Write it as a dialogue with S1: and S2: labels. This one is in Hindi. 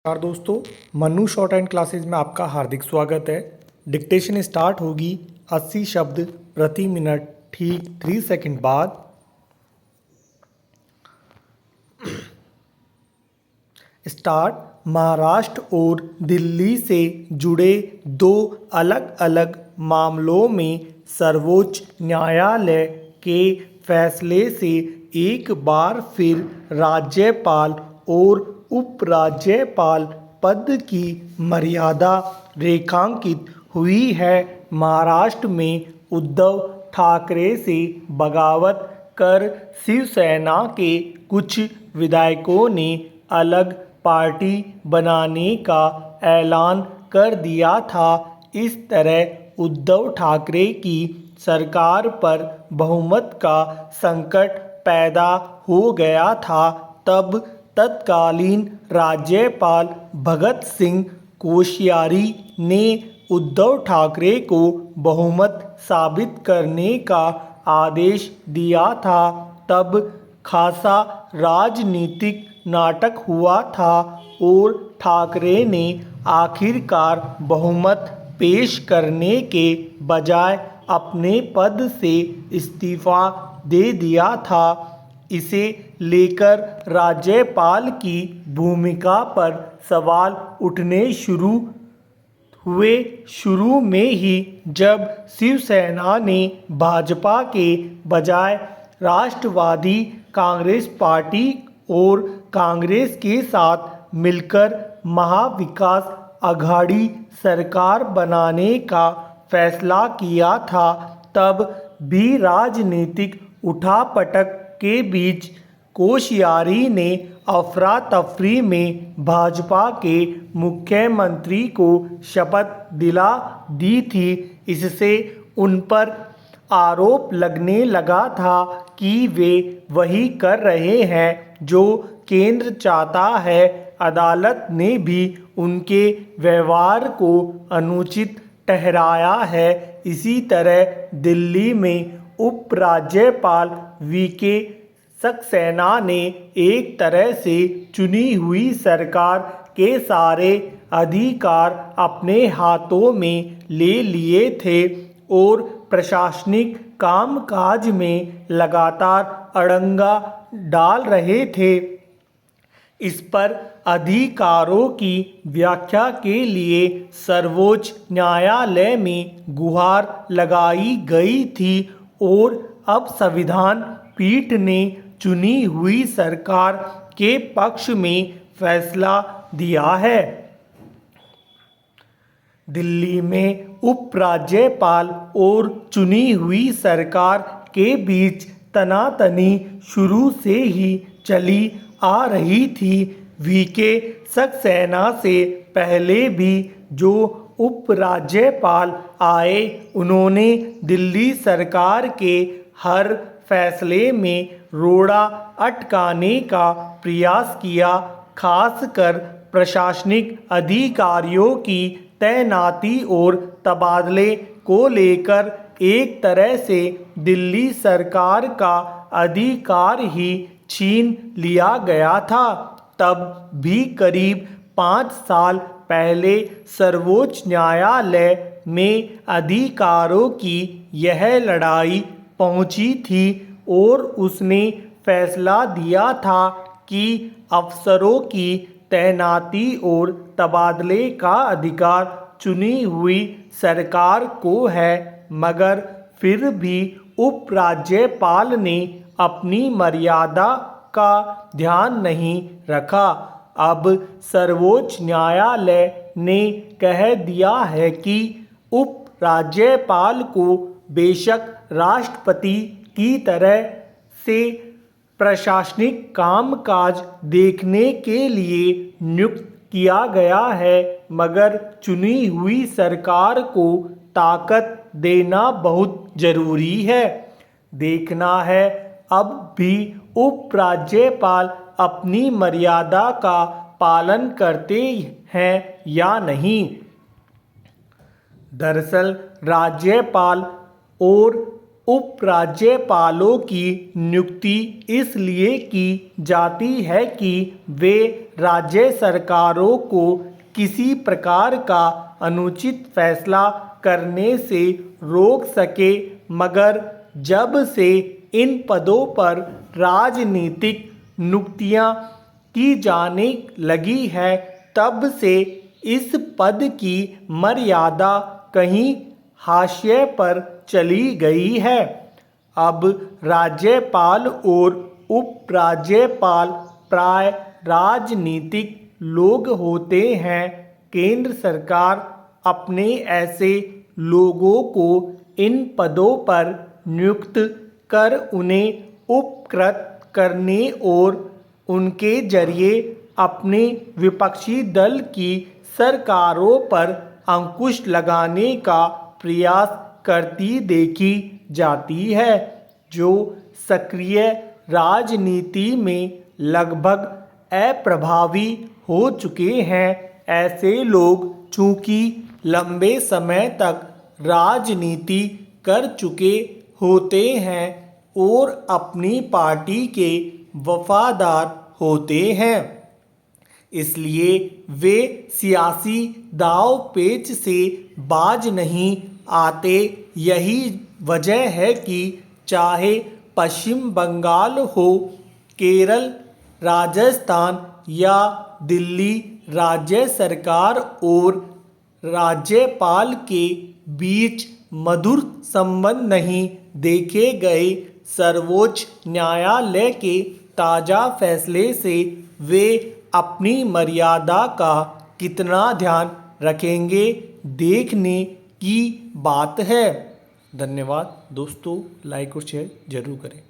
S1: नमस्कार दोस्तों, मनु शॉर्ट एंड क्लासेज में आपका हार्दिक स्वागत है। डिक्टेशन स्टार्ट होगी 80 शब्द प्रति मिनट ठीक 3 सेकंड बाद। स्टार्ट। महाराष्ट्र और दिल्ली से जुड़े दो अलग अलग मामलों में सर्वोच्च न्यायालय के फैसले से एक बार फिर राज्यपाल और उपराज्यपाल पद की मर्यादा रेखांकित हुई है। महाराष्ट्र में उद्धव ठाकरे से बगावत कर शिवसेना के कुछ विधायकों ने अलग पार्टी बनाने का ऐलान कर दिया था। इस तरह उद्धव ठाकरे की सरकार पर बहुमत का संकट पैदा हो गया था। तब तत्कालीन राज्यपाल भगत सिंह कोश्यारी ने उद्धव ठाकरे को बहुमत साबित करने का आदेश दिया था। तब खासा राजनीतिक नाटक हुआ था और ठाकरे ने आखिरकार बहुमत पेश करने के बजाय अपने पद से इस्तीफा दे दिया था। इसे लेकर राज्यपाल की भूमिका पर सवाल उठने शुरू हुए। शुरू में ही जब शिवसेना ने भाजपा के बजाय राष्ट्रवादी कांग्रेस पार्टी और कांग्रेस के साथ मिलकर महाविकास आघाड़ी सरकार बनाने का फैसला किया था, तब भी राजनीतिक उठापटक के बीच कोश्यारी ने अफरा तफरी में भाजपा के मुख्यमंत्री को शपथ दिला दी थी। इससे उन पर आरोप लगने लगा था कि वे वही कर रहे हैं जो केंद्र चाहता है। अदालत ने भी उनके व्यवहार को अनुचित ठहराया है। इसी तरह दिल्ली में उपराज्यपाल वीके सक्सेना ने एक तरह से चुनी हुई सरकार के सारे अधिकार अपने हाथों में ले लिए थे और प्रशासनिक कामकाज में लगातार अड़ंगा डाल रहे थे। इस पर अधिकारों की व्याख्या के लिए सर्वोच्च न्यायालय में गुहार लगाई गई थी और अब संविधान पीठ ने चुनी हुई सरकार के पक्ष में फैसला दिया है। दिल्ली में उपराज्यपाल और चुनी हुई सरकार के बीच तनातनी शुरू से ही चली आ रही थी। वीके सक्सेना से पहले भी जो उपराज्यपाल आए, उन्होंने दिल्ली सरकार के हर फैसले में रोड़ा अटकाने का प्रयास किया। खासकर प्रशासनिक अधिकारियों की तैनाती और तबादले को लेकर एक तरह से दिल्ली सरकार का अधिकार ही छीन लिया गया था। तब भी करीब 5 साल पहले सर्वोच्च न्यायालय में अधिकारों की यह लड़ाई पहुंची थी और उसने फैसला दिया था कि अफसरों की तैनाती और तबादले का अधिकार चुनी हुई सरकार को है। मगर फिर भी उपराज्यपाल ने अपनी मर्यादा का ध्यान नहीं रखा। अब सर्वोच्च न्यायालय ने कह दिया है कि उपराज्यपाल को बेशक राष्ट्रपति की तरह से प्रशासनिक कामकाज देखने के लिए नियुक्त किया गया है, मगर चुनी हुई सरकार को ताकत देना बहुत जरूरी है। देखना है अब भी उपराज्यपाल अपनी मर्यादा का पालन करते हैं या नहीं। दरअसल राज्यपाल और उपराज्यपालों की नियुक्ति इसलिए की जाती है कि वे राज्य सरकारों को किसी प्रकार का अनुचित फैसला करने से रोक सके, मगर जब से इन पदों पर राजनीतिक नियुक्तियां की जाने लगी है, तब से इस पद की मर्यादा कहीं हाशिए पर चली गई है। अब राज्यपाल और उपराज्यपाल प्राय राजनीतिक लोग होते हैं। केंद्र सरकार अपने ऐसे लोगों को इन पदों पर नियुक्त कर उन्हें उपकृत करने और उनके जरिए अपने विपक्षी दल की सरकारों पर अंकुश लगाने का प्रयास करती देखी जाती है, जो सक्रिय राजनीति में लगभग अप्रभावी हो चुके हैं। ऐसे लोग चूंकि लंबे समय तक राजनीति कर चुके होते हैं और अपनी पार्टी के वफादार होते हैं, इसलिए वे सियासी दांव पेच से बाज नहीं आते। यही वजह है कि चाहे पश्चिम बंगाल हो, केरल, राजस्थान या दिल्ली, राज्य सरकार और राज्यपाल के बीच मधुर संबंध नहीं देखे गए। सर्वोच्च न्यायालय के ताज़ा फैसले से वे अपनी मर्यादा का कितना ध्यान रखेंगे, देखने की बात है। धन्यवाद दोस्तों, लाइक और शेयर जरूर करें।